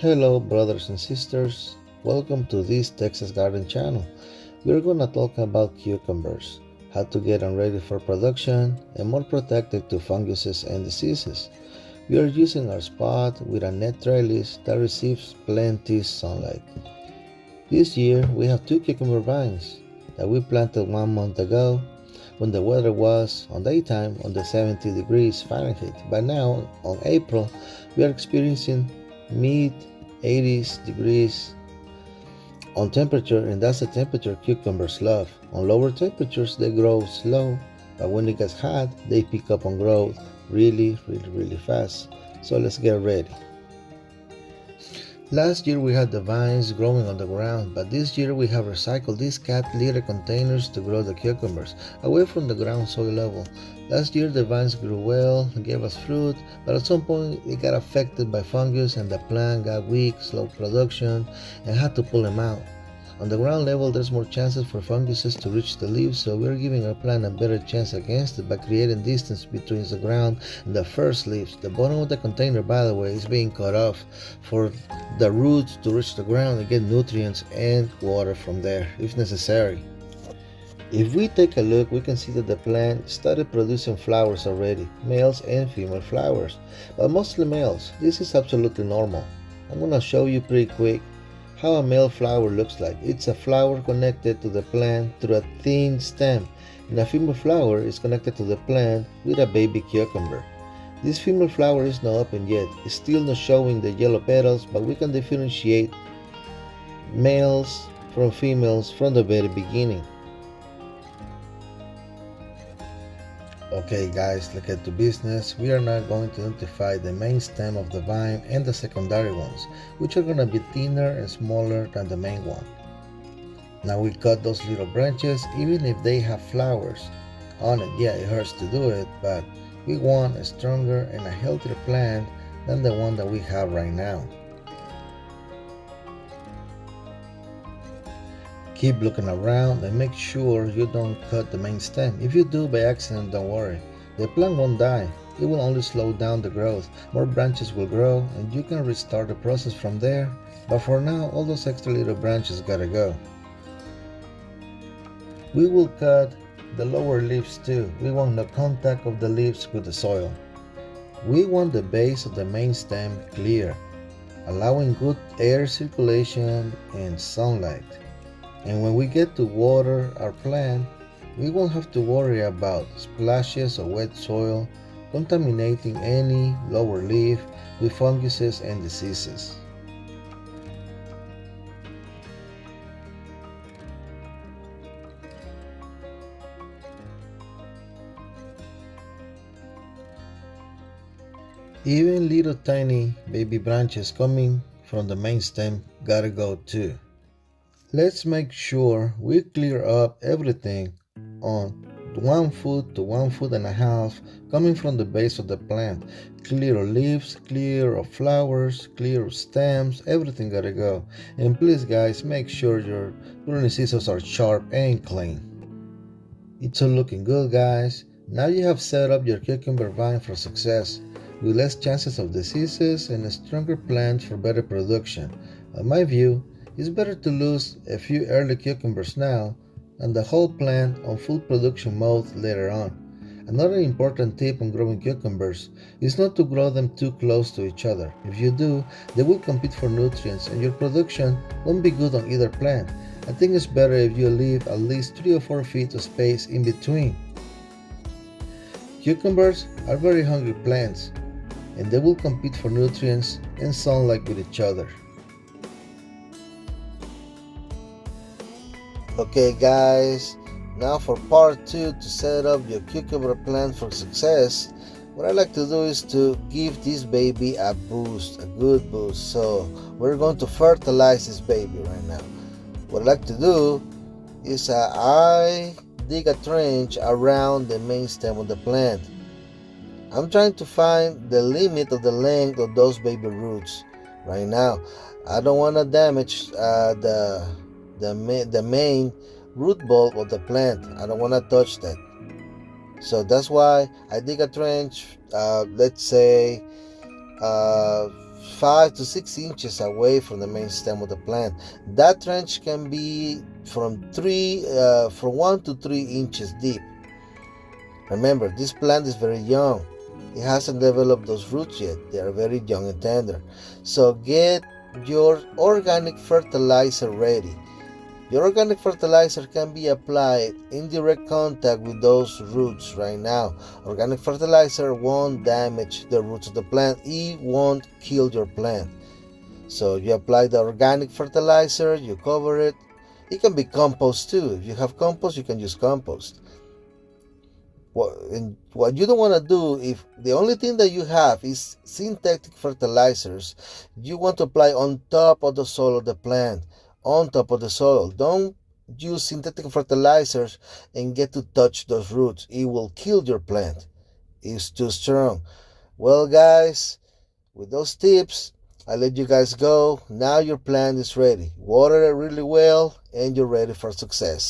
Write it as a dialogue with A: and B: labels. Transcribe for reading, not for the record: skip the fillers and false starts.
A: Hello, brothers and sisters. Welcome to this Texas Garden channel. We're gonna talk about cucumbers, how to get them ready for production, and more protected to funguses and diseases. We are using our spot with a net trellis that receives plenty sunlight. This year, we have two cucumber vines that we planted 1 month ago when the weather was on daytime on the 70 degrees Fahrenheit. But now, on April, we are experiencing mid 80s degrees on temperature, and that's the temperature cucumbers love. On lower temperatures, they grow slow, but when it gets hot, they pick up on growth really fast. So let's get ready. Last year we had the vines growing on the ground, but this year we have recycled these cat litter containers to grow the cucumbers away from the ground soil level. Last year the vines grew well and gave us fruit, but at some point it got affected by fungus and the plant got weak, slow production, and had to pull them out. On the ground level, there's more chances for funguses to reach the leaves, so we're giving our plant a better chance against it by creating distance between the ground and the first leaves. The bottom of the container, by the way, is being cut off for the roots to reach the ground and get nutrients and water from there if necessary. If we take a look, we can see that the plant started producing flowers already, males and female flowers, but mostly males. This is absolutely normal. I'm gonna show you pretty quick how a male flower looks like. It's a flower connected to the plant through a thin stem, and a female flower is connected to the plant with a baby cucumber. This female flower is not open yet. It's still not showing the yellow petals, but we can differentiate males from females from the very beginning. Okay guys, let's get to business. We are now going to identify the main stem of the vine and the secondary ones, which are going to be thinner and smaller than the main one. Now we cut those little branches even if they have flowers on it. Yeah, it hurts to do it, but we want a stronger and a healthier plant than the one that we have right now. Keep looking around and make sure you don't cut the main stem. If you do by accident, don't worry. The plant won't die. It will only slow down the growth. More branches will grow and you can restart the process from there. But for now, all those extra little branches gotta go. We will cut the lower leaves too. We want no contact of the leaves with the soil. We want the base of the main stem clear, allowing good air circulation and sunlight. And when we get to water our plant, we won't have to worry about splashes of wet soil contaminating any lower leaf with funguses and diseases. Even little tiny baby branches coming from the main stem gotta go too. Let's make sure we clear up everything on 1 foot to 1.5 feet coming from the base of the plant. Clear of leaves, clear of flowers, clear of stems, everything gotta go. And please guys, make sure your pruning scissors are sharp and clean. It's all looking good guys. Now you have set up your cucumber vine for success, with less chances of diseases and a stronger plant for better production. In my view, it's better to lose a few early cucumbers now and the whole plant on full production mode later on. Another important tip on growing cucumbers is not to grow them too close to each other. If you do, they will compete for nutrients and your production won't be good on either plant. I think it's better if you leave at least 3 or 4 feet of space in between. Cucumbers are very hungry plants and they will compete for nutrients and sunlight with each other. Okay guys, now for part 2 to set up your cucumber plant for success, what I like to do is to give this baby a boost, a good boost. So we're going to fertilize this baby right now. What I like to do is I dig a trench around the main stem of the plant. I'm trying to find the limit of the length of those baby roots right now. I don't want to damage the main root bulb of the plant. I don't want to touch that. So that's why I dig a trench, let's say 5 to 6 inches away from the main stem of the plant. That trench can be from 1 to 3 inches deep. Remember, this plant is very young. It hasn't developed those roots yet. They are very young and tender. So get your organic fertilizer ready. Your organic fertilizer can be applied in direct contact with those roots right now. Organic fertilizer won't damage the roots of the plant. It won't kill your plant. So you apply the organic fertilizer, you cover it. It can be compost too. If you have compost, you can use compost. What you don't want to do, if the only thing that you have is synthetic fertilizers, you want to apply on top of the soil of the plant. On top of the soil. Don't use synthetic fertilizers and get to touch those roots. It will kill your plant. It's too strong. Well, guys, with those tips, I let you guys go. Now your plant is ready. Water it really well and you're ready for success.